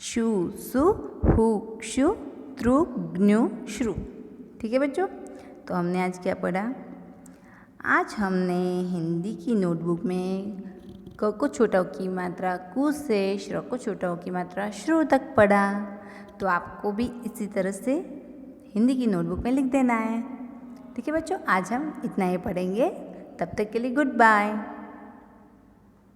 शु सु who क्षु true GNU श्रु। ठीक है बच्चों, तो हमने आज क्या पढ़ा? आज हमने हिंदी की नोटबुक में क को छोटा की मात्रा कु से श्र को छोटा की मात्रा श्रु तक पढ़ा। तो आपको भी इसी तरह से हिंदी की नोटबुक में लिख देना है। ठीक है बच्चों, आज हम इतना ही पढ़ेंगे। तब तक के लिए गुड बाय।